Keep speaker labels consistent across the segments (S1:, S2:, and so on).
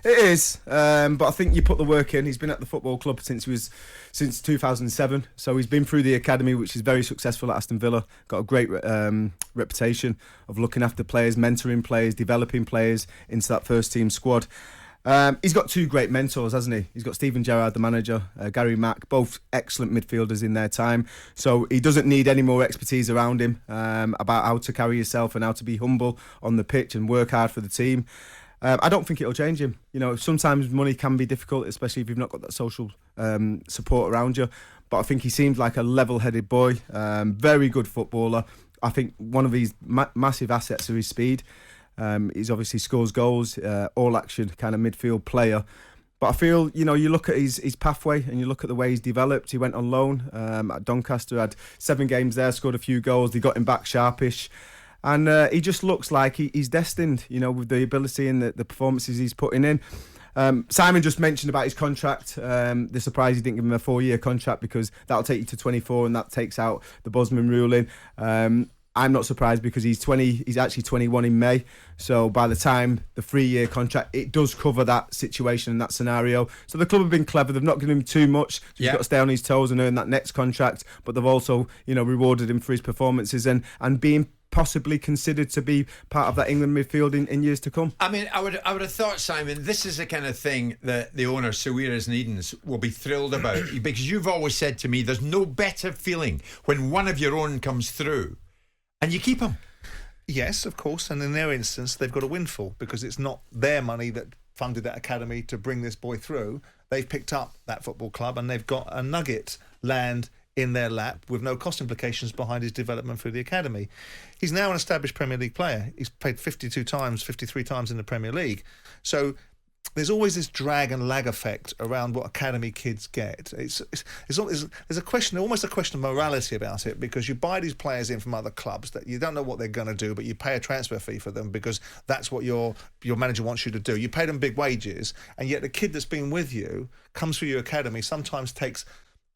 S1: It is, but I think you put the work in. He's been at the football club since 2007, so he's been through the academy, which is very successful at Aston Villa. Got a great reputation of looking after players, mentoring players, developing players into that first team squad. He's got two great mentors, hasn't he? He's got Steven Gerrard, the manager, Gary Mack, both excellent midfielders in their time. So he doesn't need any more expertise around him about how to carry yourself and how to be humble on the pitch and work hard for the team. I don't think it'll change him. You know, sometimes money can be difficult, especially if you've not got that social support around you. But I think he seems like a level-headed boy, very good footballer. I think one of his massive assets are his speed. He's obviously scores goals, all-action kind of midfield player. But I feel, you know, you look at his pathway and you look at the way he's developed. He went on loan at Doncaster, had 7 games there, scored a few goals. They got him back sharpish. And he just looks like he's destined, you know, with the ability and the performances he's putting in. Simon just mentioned about his contract. The surprise he didn't give him a 4-year contract because that'll take you to 24 and that takes out the Bosman ruling. I'm not surprised because he's actually 21 in May. So by the time the 3-year contract, it does cover that situation and that scenario. So the club have been clever. They've not given him too much. He's got to stay on his toes and earn that next contract. But they've also, you know, rewarded him for his performances and being possibly considered to be part of that England midfield in years to come.
S2: I mean, I would have thought, Simon, this is the kind of thing that the owner, Sawiras and Edens, will be thrilled about. Because you've always said to me, there's no better feeling when one of your own comes through and you keep him.
S3: Yes, of course. And in their instance, they've got a windfall because it's not their money that funded that academy to bring this boy through. They've picked up that football club and they've got a nugget land in their lap with no cost implications behind his development through the academy. He's now an established Premier League player. He's played 53 times in the Premier League. So there's always this drag and lag effect around what academy kids get. There's a question, almost a question of morality about it, because you buy these players in from other clubs that you don't know what they're going to do, but you pay a transfer fee for them because that's what your manager wants you to do. You pay them big wages, and yet the kid that's been with you comes through your academy, sometimes takes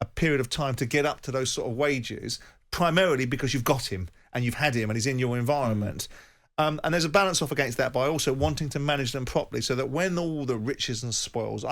S3: a period of time to get up to those sort of wages, primarily because you've got him and you've had him and he's in your environment. And there's a balance off against that by also wanting to manage them properly so that when all the riches and spoils,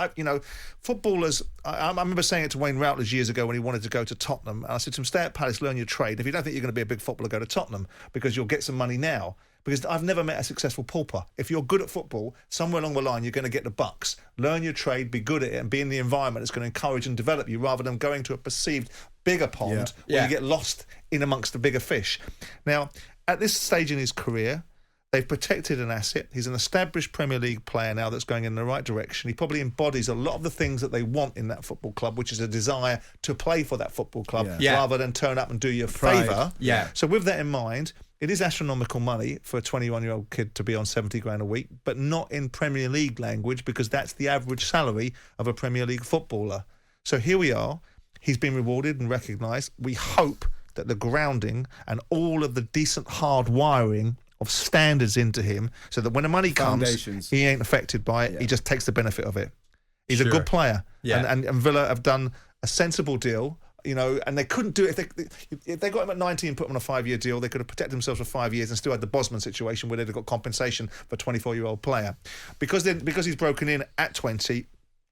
S3: footballers, I remember saying it to Wayne Routledge years ago when he wanted to go to Tottenham. And I said to him, stay at Palace, learn your trade. If you don't think you're going to be a big footballer, go to Tottenham because you'll get some money now. Because I've never met a successful pauper. If you're good at football, somewhere along the line, you're going to get the bucks. Learn your trade, be good at it, and be in the environment that's going to encourage and develop you rather than going to a perceived bigger pond where you get lost in amongst the bigger fish. Now, at this stage in his career, they've protected an asset. He's an established Premier League player now that's going in the right direction. He probably embodies a lot of the things that they want in that football club, which is a desire to play for that football club rather than turn up and do you a favour.
S2: Yeah.
S3: So with that in mind, it is astronomical money for a 21-year-old kid to be on 70 grand a week, but not in Premier League language because that's the average salary of a Premier League footballer. So here we are. He's been rewarded and recognised. We hope that the grounding and all of the decent hard wiring of standards into him so that when the money comes, he ain't affected by it. He just takes the benefit of it. He's a good player. Yeah. And Villa have done a sensible deal. You know, and they couldn't do it if they got him at 90 and put him on a 5-year deal. They could have protected themselves for 5 years and still had the Bosman situation where they'd have got compensation for a 24-year-old player. Because he's broken in at 20,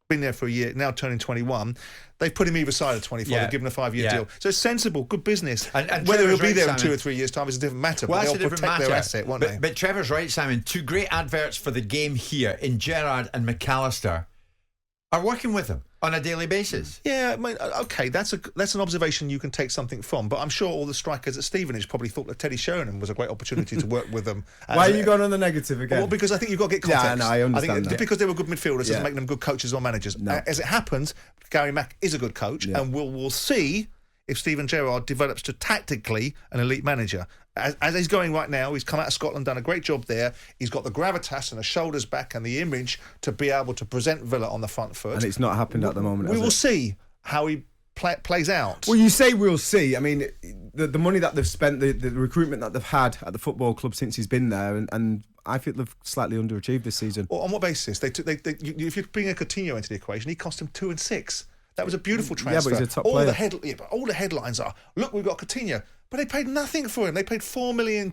S3: been there for a year, now turning 21, they've put him either side of 24. They've given him a 5-year deal. So it's sensible, good business. And whether he'll be there in 2 or 3 years' time is a different matter.
S2: Well,
S3: but they'll protect their asset, won't they?
S2: But Trevor's right, Simon. 2 great adverts for the game here in Gerrard and McAllister are working with him on a daily basis.
S3: Yeah, I mean, okay, that's an observation you can take something from, but I'm sure all the strikers at Stevenage probably thought that Teddy Sheringham was a great opportunity to work with them.
S1: Why are you going on the negative again?
S3: Well, because I think you've got to get context.
S1: Yeah, no, I understand that.
S3: Because they were good midfielders doesn't make them good coaches or managers.
S1: No.
S3: As it happens, Gary Mack is a good coach, and we'll see if Steven Gerrard develops to tactically an elite manager. As he's going right now, he's come out of Scotland, done a great job there. He's got the gravitas and the shoulders back and the image to be able to present Villa on the front foot.
S1: And it's not happened at the moment.
S3: We will see how he plays out.
S1: Well, you say we'll see. I mean, the money that they've spent, the recruitment that they've had at the football club since he's been there, and I think they've slightly underachieved this season.
S3: Well, on what basis? If you bring a Coutinho into the equation, he cost him 2 and 6. That was a beautiful transfer.
S1: Yeah, but he's a top player.
S3: All the headlines are, look, we've got Coutinho. But they paid nothing for him. They paid £4 million,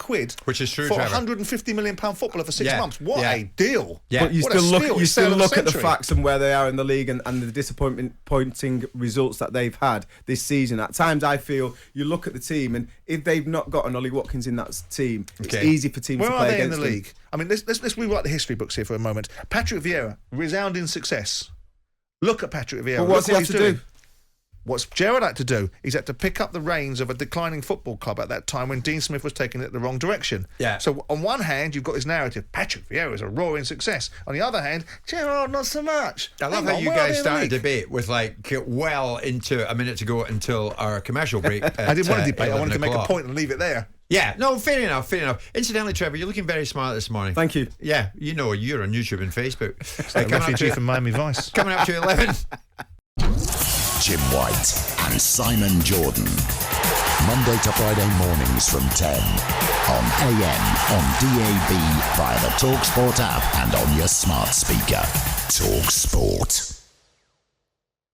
S2: which is true,
S3: for
S2: Trevor.
S3: £150 million footballer for 6 months. What a deal!
S2: Yeah.
S1: But you
S3: What a
S1: still
S3: steal.
S1: look. You
S3: It's
S1: still
S3: sale of
S1: look
S3: the
S1: at the
S3: century.
S1: facts and where they are in the league and the disappointing results that they've had this season. At times, I feel you look at the team, and if they've not got an Ollie Watkins in that team, it's easy for teams
S3: Where
S1: to
S3: are
S1: play
S3: they in
S1: against
S3: the
S1: them.
S3: league? I mean, let's rewrite the history books here for a moment. Patrick Vieira, resounding success. Look at Patrick Vieira.
S1: But what's he
S3: Look
S1: have to
S3: he's doing.
S1: do?
S3: What's Gerrard had to do? He's had to pick up the reins of a declining football club at that time when Dean Smith was taking it the wrong direction.
S2: Yeah.
S3: So on one hand, you've got this narrative: Patrick Vieira is a roaring success. On the other hand, Gerrard not so much.
S2: I love how you guys started a debate with well into a minute to go until our commercial break.
S3: I didn't want to debate. I wanted to make a
S2: 11
S3: point and leave it there.
S2: Yeah, no, fair enough. Incidentally, Trevor, you're looking very smart this morning.
S1: Thank you.
S2: Yeah, you're on YouTube and Facebook.
S3: Refugee from Miami Vice.
S2: Coming up to 11.
S4: Jim White and Simon Jordan. Monday to Friday mornings from 10 on AM, on DAB, via the talkSPORT app and on your smart speaker. talkSPORT.